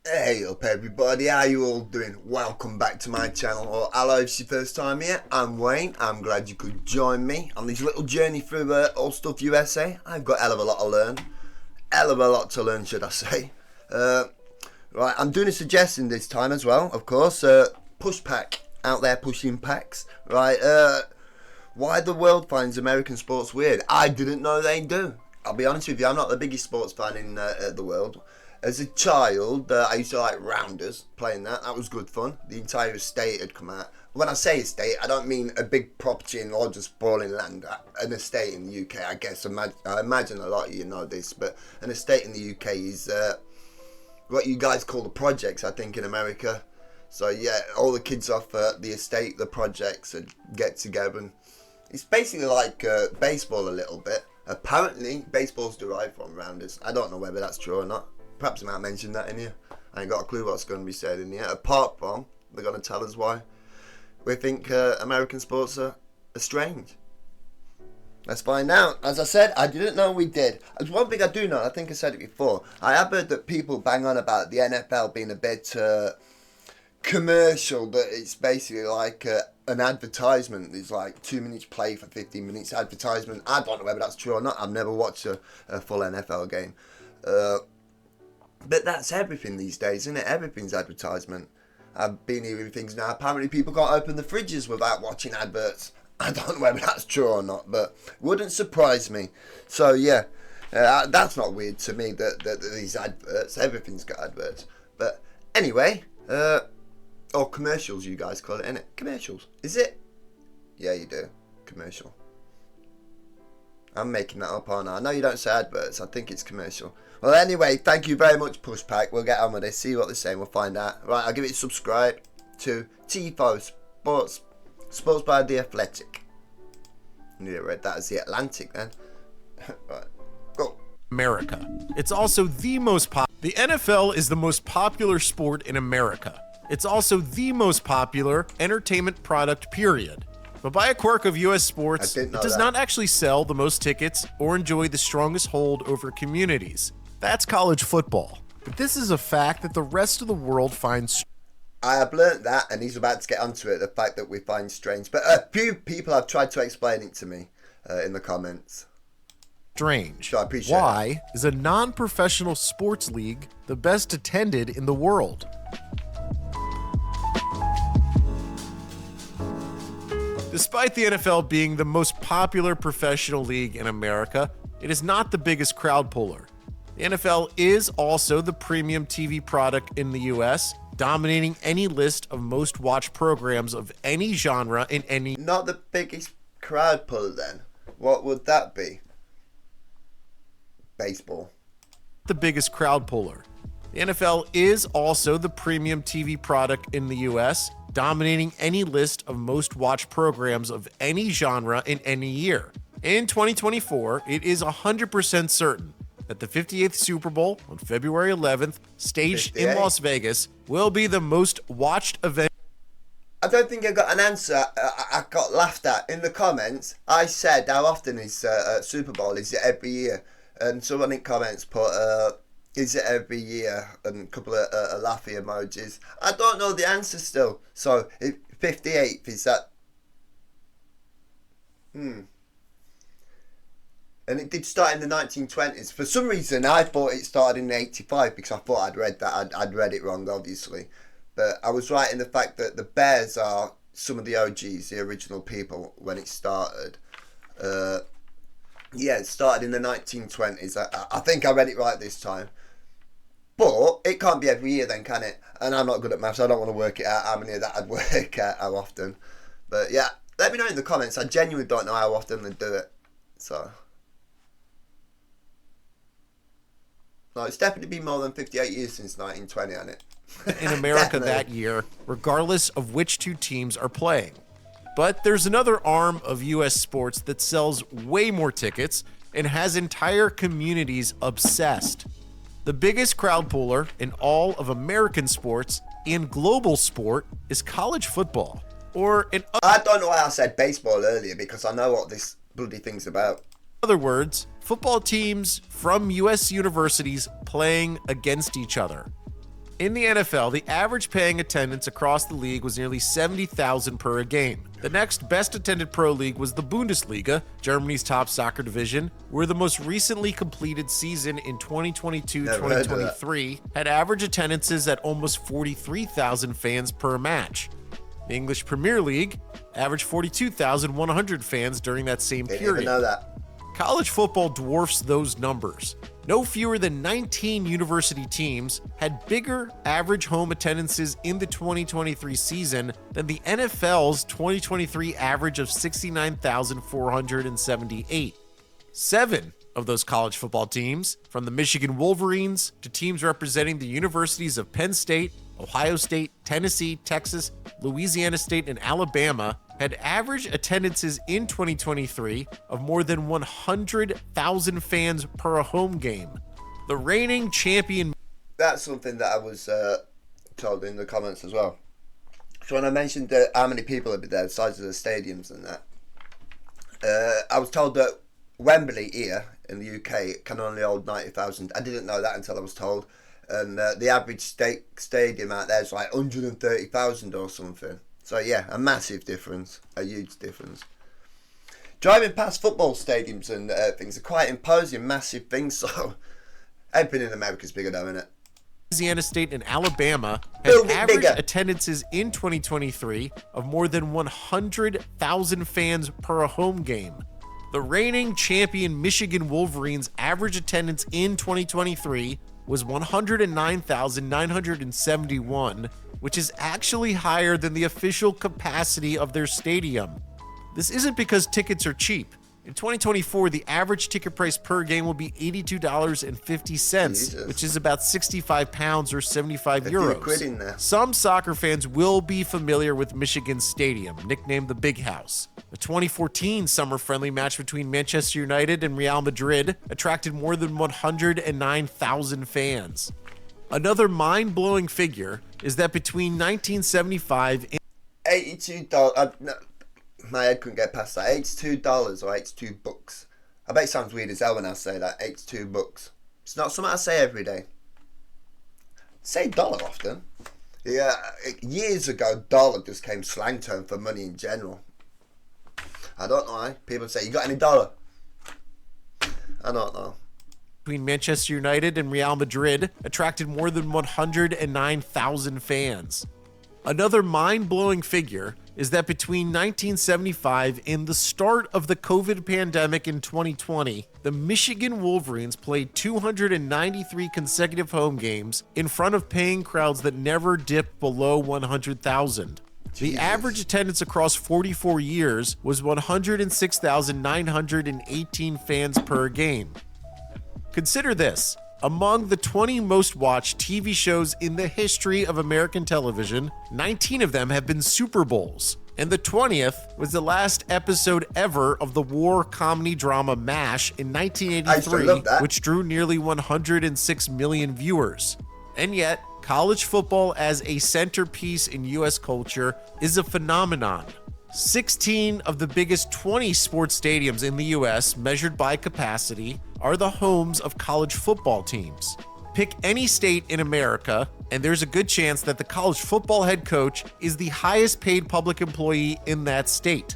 Hey up everybody, how you all doing? Welcome back to my channel, or hello if it's your first time here. I'm Wayne. I'm glad you could join me on this little journey through All Stuff USA. I've got a hell of a lot to learn. Hell of a lot to learn, should I say. Right, I'm doing a suggestion this time as well, of course. Push pack, out there pushing packs. Right, why the world finds American sports weird. I didn't know they do. I'll be honest with you, I'm not the biggest sports fan in the world. As a child, I used to like rounders, playing that. That was good fun. The entire estate had come out. When I say estate, I don't mean a big property in large sprawling land. An estate in the UK, I guess. I imagine a lot of you know this, but an estate in the UK is what you guys call the projects, I think, in America. So yeah, all the kids off the estate, the projects, would get together. And it's basically like baseball a little bit. Apparently, baseball's derived from rounders. I don't know whether that's true or not. Perhaps I might mention that in here. I ain't got a clue what's going to be said in here. Apart from, they're going to tell us why we think American sports are strange. Let's find out. As I said, I didn't know we did. There's one thing I do know, I think I said it before. I have heard that people bang on about the NFL being a bit commercial, that it's basically like an advertisement. It's like 2 minutes play for 15 minutes advertisement. I don't know whether that's true or not. I've never watched a full NFL game. But that's everything these days, isn't it? Everything's advertisement. I've been hearing things now. Apparently people can't open the fridges without watching adverts. I don't know whether that's true or not, but wouldn't surprise me. So yeah, that's not weird to me that these adverts, everything's got adverts. But anyway, or commercials you guys call it, innit? Commercials. Is it? Yeah, you do. Commercial. I'm making that up, aren't I? I know you don't say adverts. I think it's commercial. Well, anyway, thank you very much, Pushpack. We'll get on with this. See what they're saying. We'll find out. Right, I'll give it a subscribe to TIFO Sports by The Athletic. I need to read that as The Atlantic then. Right, go. America. It's also the most The NFL is the most popular sport in America. It's also the most popular entertainment product, period. But by a quirk of U.S. sports, it does not actually sell the most tickets or enjoy the strongest hold over communities. That's college football. But this is a fact that the rest of the world finds. I have learnt that, and he's about to get onto it, the fact that we find strange. But a few people have tried to explain it to me in the comments. Strange. So I appreciate Why is a non-professional sports league the best attended in the world? Despite the NFL being the most popular professional league in America, it is not the biggest crowd puller. The NFL is also the premium TV product in the US, dominating any list of most watched programs of any genre in any. Not the biggest crowd puller then. What would that be? Baseball. The biggest crowd puller. The NFL is also the premium TV product in the US, dominating any list of most watched programs of any genre in any year. In 2024, it is 100% certain that the 58th Super Bowl on February 11th, staged in Las Vegas, will be the most watched event. I don't think I got an answer. I got laughed at in the comments. I said, how often is Super Bowl? Is it every year? And someone in comments put, is it every year? And a couple of laughy emojis. I don't know the answer still. So, 58th, is that? And it did start in the 1920s. For some reason, I thought it started in 85 because I thought I'd read that. I'd read it wrong, obviously. But I was right in the fact that the Bears are some of the OGs, the original people, when it started. Yeah, it started in the 1920s. I think I read it right this time. But it can't be every year then, can it? And I'm not good at maths. I don't want to work it out how many of that I'd work out, how often. But yeah, let me know in the comments. I genuinely don't know how often they do it. So... No, it's definitely been more than 58 years since 1920, hasn't it? In America that year, regardless of which two teams are playing. But there's another arm of U.S. sports that sells way more tickets and has entire communities obsessed. The biggest crowd puller in all of American sports and global sport is college football. Or in I don't know why I said baseball earlier, because I know what this bloody thing's about. In other words, football teams from U.S. universities playing against each other. In the NFL, the average paying attendance across the league was nearly 70,000 per a game. The next best attended pro league was the Bundesliga, Germany's top soccer division, where the most recently completed season in 2022-2023 had average attendances at almost 43,000 fans per match. The English Premier League averaged 42,100 fans during that same period. Didn't even know that. College football dwarfs those numbers. No fewer than 19 university teams had bigger average home attendances in the 2023 season than the NFL's 2023 average of 69,478. 7 of those college football teams, from the Michigan Wolverines to teams representing the universities of Penn State, Ohio State, Tennessee, Texas, Louisiana State, and Alabama, had average attendances in 2023 of more than 100,000 fans per home game. The reigning champion... That's something that I was told in the comments as well. So when I mentioned how many people would be there, the size of the stadiums and that, I was told that Wembley here in the UK can only hold 90,000. I didn't know that until I was told. And the average stadium out there is like 130,000 or something. So yeah, a massive difference, a huge difference. Driving past football stadiums and things are quite imposing, massive things. So everything in America's bigger though, isn't it? Louisiana State and Alabama had average attendances in 2023 of more than 100,000 fans per home game. The reigning champion Michigan Wolverines' average attendance in 2023 was 109,971, which is actually higher than the official capacity of their stadium. This isn't because tickets are cheap. In 2024, the average ticket price per game will be $82.50, which is about 65 pounds or 75 euros. Some soccer fans will be familiar with Michigan Stadium, nicknamed the Big House. The 2014 summer-friendly match between Manchester United and Real Madrid attracted more than 109,000 fans. Another mind-blowing figure is that between 1975 and $82. My head couldn't get past that. $82 or 82 bucks. I bet it sounds weird as hell when I say that. 82 bucks. It's not something I say every day. I say dollar often. Yeah, years ago, dollar just came slang term for money in general. I don't know why. People say, you got any dollar? I don't know. Between Manchester United and Real Madrid attracted more than 109,000 fans. Another mind-blowing figure is that between 1975 and the start of the COVID pandemic in 2020, the Michigan Wolverines played 293 consecutive home games in front of paying crowds that never dipped below 100,000. The average attendance across 44 years was 106,918 fans per game. Consider this. Among the 20 most watched TV shows in the history of American television, 19 of them have been Super Bowls, and the 20th was the last episode ever of the war comedy drama MASH in 1983, which drew nearly 106 million viewers. And yet, college football as a centerpiece in U.S. culture is a phenomenon. 16 of the biggest 20 sports stadiums in the U.S., measured by capacity, are the homes of college football teams. Pick any state in America, and there's a good chance that the college football head coach is the highest paid public employee in that state.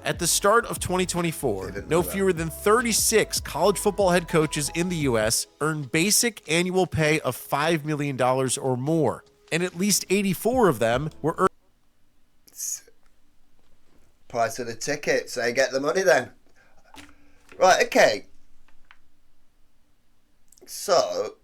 At the start of 2024, no fewer than 36 college football head coaches in the U.S. earn basic annual pay of $5 million or more, and at least 84 of them were earned. Price of the ticket, so you get the money then. Right, okay. So,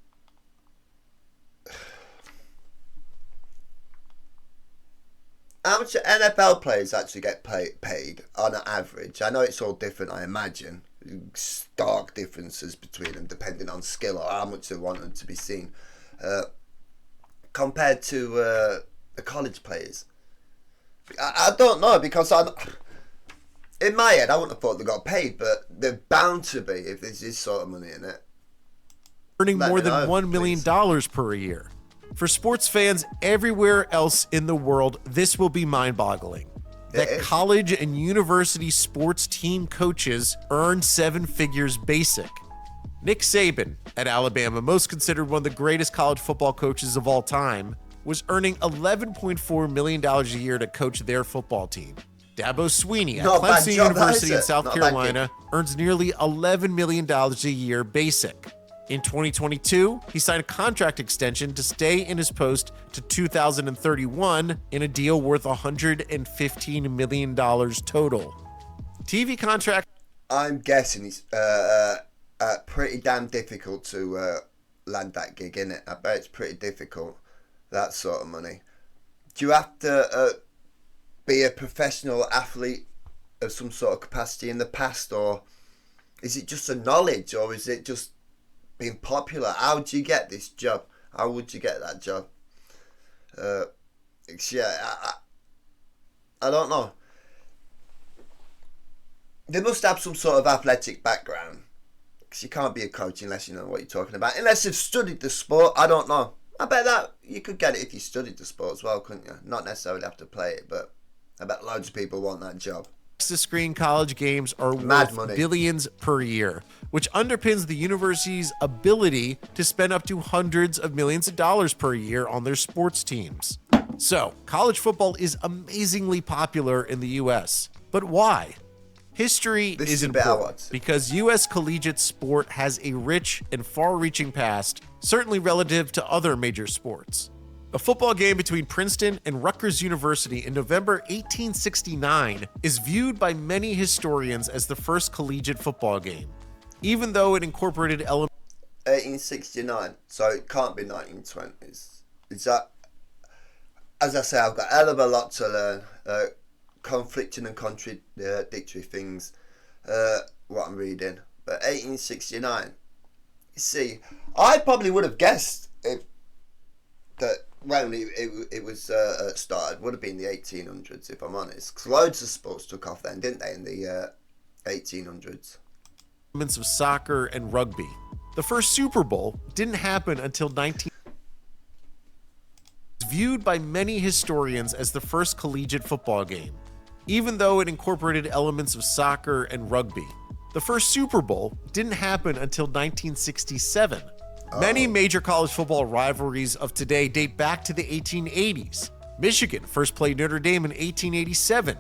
how much do NFL players actually get paid on an average? I know it's all different, I imagine. Stark differences between them depending on skill or how much they want them to be seen. Compared to the college players. I don't know, because in my head I wouldn't have thought they got paid, but they're bound to be if there's this sort of money in it. Earning more than $1 million per year. For sports fans everywhere else in the world, this will be mind-boggling. That college and university sports team coaches earn 7 figures basic. Nick Saban at Alabama, most considered one of the greatest college football coaches of all time, was earning $11.4 million a year to coach their football team. Dabo Swinney at Not a bad Clemson job, University in is it? South Not a bad Carolina earns nearly $11 million a year basic. In 2022, he signed a contract extension to stay in his post to 2031 in a deal worth $115 million total. TV contract. I'm guessing it's pretty damn difficult to land that gig, innit? I bet it's pretty difficult, that sort of money. Do you have to be a professional athlete of some sort of capacity in the past, or is it just a knowledge, or is it just being popular? How do you get this job? How would you get that job? I don't know. They must have some sort of athletic background, because you can't be a coach unless you know what you're talking about. Unless you've studied the sport, I don't know. I bet that you could get it if you studied the sport as well, couldn't you? Not necessarily have to play it, but I bet loads of people want that job. To screen college games are Mad worth money. billions per year, which underpins the university's ability to spend up to hundreds of millions of dollars per year on their sports teams. So, college football is amazingly popular in the U.S. But why? History is important because U.S. collegiate sport has a rich and far-reaching past, certainly relative to other major sports. A football game between Princeton and Rutgers University in November 1869 is viewed by many historians as the first collegiate football game, even though it incorporated elements. 1869, so it can't be 1920s. Is that? As I say, I've got a hell of a lot to learn. Conflicting and contradictory things, what I'm reading. But 1869, you see, I probably would have guessed that when it was started would have been the 1800s, if I'm honest. Because loads of sports took off then, didn't they, in the 1800s? Elements of soccer and rugby. The first Super Bowl didn't happen until 19. It's viewed by many historians as the first collegiate football game, even though it incorporated elements of soccer and rugby. The first Super Bowl didn't happen until 1967. Many major college football rivalries of today date back to the 1880s. Michigan first played Notre Dame in 1887.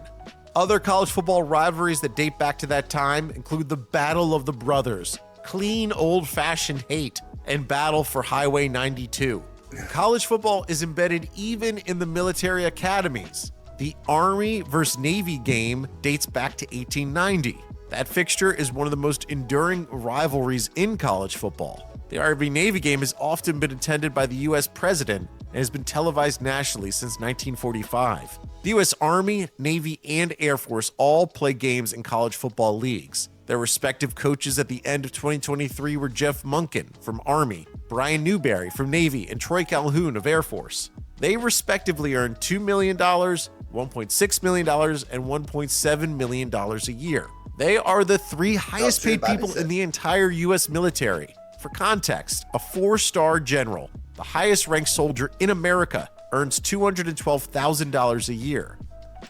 Other college football rivalries that date back to that time include the Battle of the Brothers, clean old-fashioned hate, and Battle for Highway 92. College football is embedded even in the military academies. The Army versus Navy game dates back to 1890. That fixture is one of the most enduring rivalries in college football. The Army-Navy game has often been attended by the U.S. President and has been televised nationally since 1945. The U.S. Army, Navy, and Air Force all play games in college football leagues. Their respective coaches at the end of 2023 were Jeff Monken from Army, Brian Newberry from Navy, and Troy Calhoun of Air Force. They respectively earned $2 million, $1.6 million, and $1.7 million a year. They are the three highest paid people in the entire U.S. military. For context, a 4-star general, the highest ranked soldier in America, earns $212,000 a year.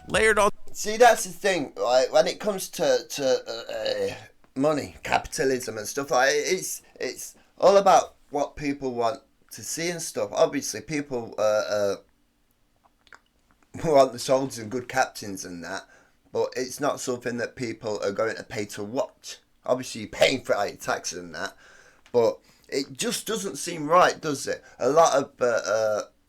Layered on. See, that's the thing, right? When it comes to money, capitalism and stuff like it, it's all about what people want to see and stuff. Obviously, people want the soldiers and good captains and that, but it's not something that people are going to pay to watch. Obviously, you're paying for it out of taxes and that, but it just doesn't seem right, does it? A lot of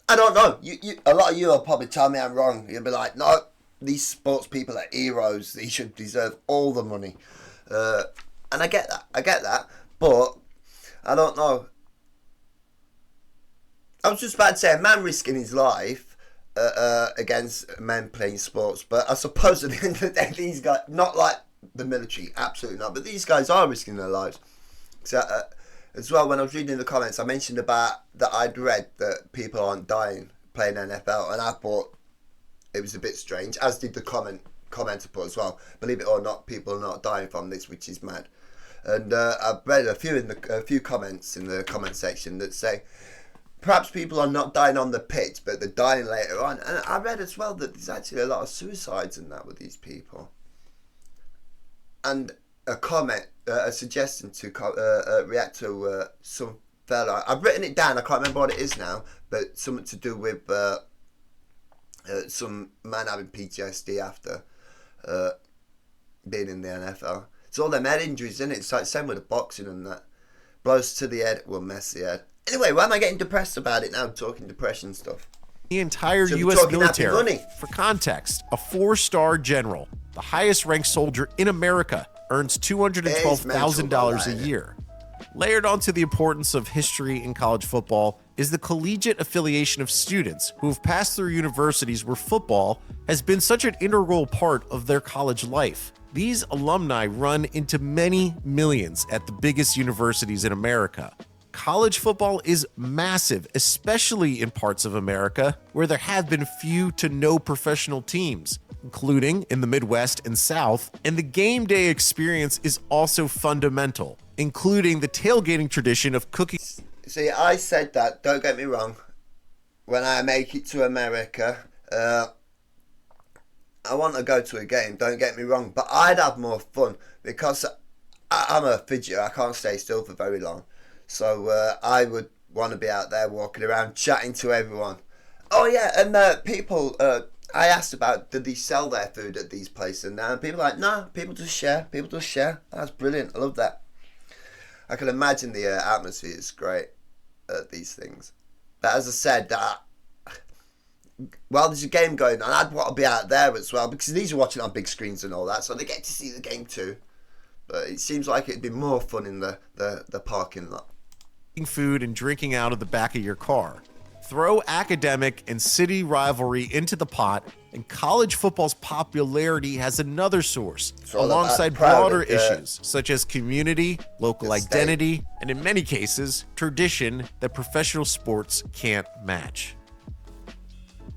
I don't know. A lot of you will probably tell me I'm wrong. You'll be like, no, these sports people are heroes. They should deserve all the money. And I get that. But I don't know. I was just about to say, a man risking his life against men playing sports. But I suppose at the end of the day, these guys, not like the military, absolutely not. But these guys are risking their lives. So, as well, when I was reading the comments, I mentioned about that I'd read that people aren't dying playing NFL, and I thought it was a bit strange, as did the commenter put as well. Believe it or not, people are not dying from this, which is mad. And I've read a few comments in the comment section that say perhaps people are not dying on the pitch, but they're dying later on. And I read as well that there's actually a lot of suicides in that with these people. And a comment, a suggestion to react to some fella. I've written it down. I can't remember what it is now, but something to do with some man having PTSD after being in the NFL. It's all them head injuries, isn't it? It's like same with the boxing and that. Blows to the head will mess the head. Anyway, why am I getting depressed about it now? Talking depression stuff. The entire So we're U.S. talking happy military. money. For context, a 4-star general, the highest ranked soldier in America, earns $212,000 a year. Layered onto the importance of history in college football is the collegiate affiliation of students who have passed through universities where football has been such an integral part of their college life. These alumni run into many millions at the biggest universities in America. College football is massive, especially in parts of America where there have been few to no professional teams, including in the Midwest and South, and the game day experience is also fundamental, including the tailgating tradition of cooking. See, I said that, don't get me wrong. When I make it to America, I want to go to a game, don't get me wrong, but I'd have more fun because I'm a fidgeter, I can't stay still for very long. So I would want to be out there walking around, chatting to everyone. Oh yeah, and people, I asked about, did they sell their food at these places? And people are like, no, people just share, That's brilliant, I love that. I can imagine the atmosphere is great at these things. But as I said, while there's a game going on, I'd want to be out there as well, because these are watching on big screens and all that, so they get to see the game too. But it seems like it'd be more fun in the parking lot. Food and drinking out of the back of your car. Throw academic and city rivalry into the pot, and college football's popularity has another source, alongside broader issues such as community, local identity, and in many cases, tradition that professional sports can't match.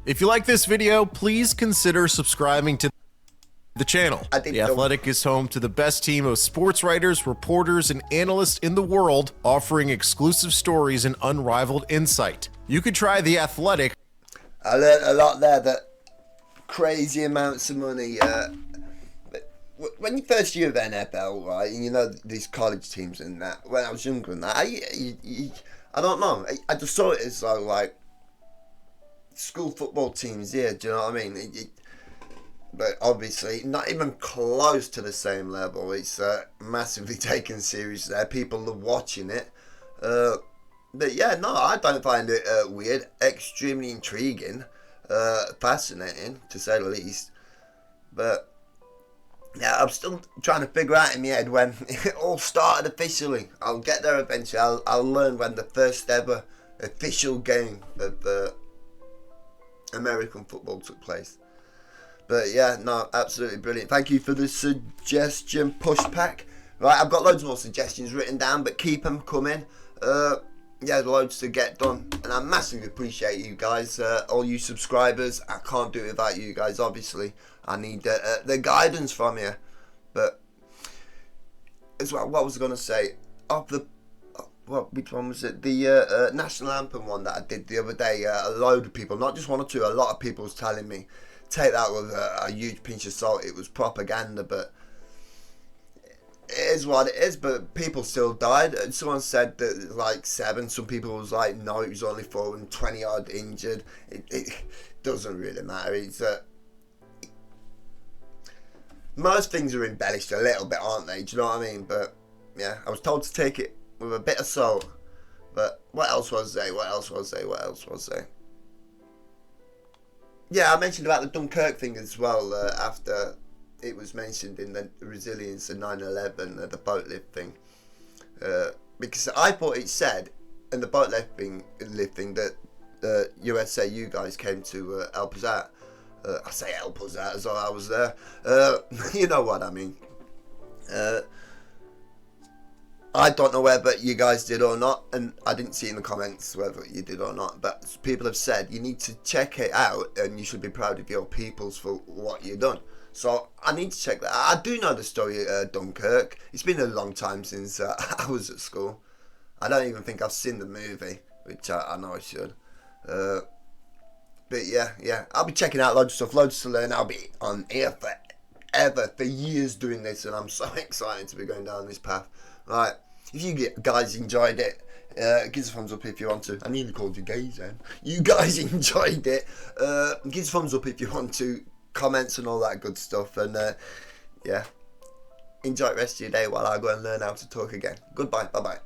If you like this video, please consider subscribing to the channel. The Athletic is home to the best team of sports writers, reporters, and analysts in the world, offering exclusive stories and unrivaled insight. You could try The Athletic. I learned a lot there, that crazy amounts of money. When you first year of NFL, right, and you know these college teams and that, when I was younger and that, I don't know. I just saw it as like school football teams here, do you know what I mean? But obviously not even close to the same level. It's massively taken serious there. People are watching it. But yeah, no, I don't find it weird. Extremely intriguing. Fascinating, to say the least. But yeah, I'm still trying to figure out in my head when it all started officially. I'll get there eventually. I'll learn when the first ever official game of American football took place. But yeah, no, absolutely brilliant. Thank you for the suggestion push pack. Right, I've got loads more suggestions written down, but keep them coming. Yeah, loads to get done, and I massively appreciate you guys, all you subscribers. I can't do it without you guys, obviously. I need the guidance from you. But as well, what was I going to say? Which one was it? The national anthem one that I did the other day. A load of people, not just one or two, a lot of people was telling me, take that with a huge pinch of salt. It was propaganda, but it is what it is. But people still died. And someone said that like 7. Some people was like, no, it was only 4 and 20 odd injured. It doesn't really matter. It's most things are embellished a little bit, aren't they? Do you know what I mean? But yeah, I was told to take it with a bit of salt. But what else was there? Yeah, I mentioned about the Dunkirk thing as well, after it was mentioned in the resilience of 9/11, the boat lift thing. Because I thought it said in the boat lifting that USA, you guys came to help us out. I say help us out as though I was there. You know what I mean. I don't know whether you guys did or not, and I didn't see in the comments whether you did or not, but people have said you need to check it out and you should be proud of your peoples for what you've done. So I need to check that out. I do know the story of Dunkirk. It's been a long time since I was at school. I don't even think I've seen the movie, which I know I should. But yeah, I'll be checking out loads of stuff, loads to learn. I'll be on here for ever for years doing this, and I'm so excited to be going down this path. Right, if you guys enjoyed it, give us a thumbs up if you want to. I nearly called you gays then. You guys enjoyed it. Give us a thumbs up if you want to. Comments and all that good stuff. And yeah, enjoy the rest of your day while I go and learn how to talk again. Goodbye. Bye bye.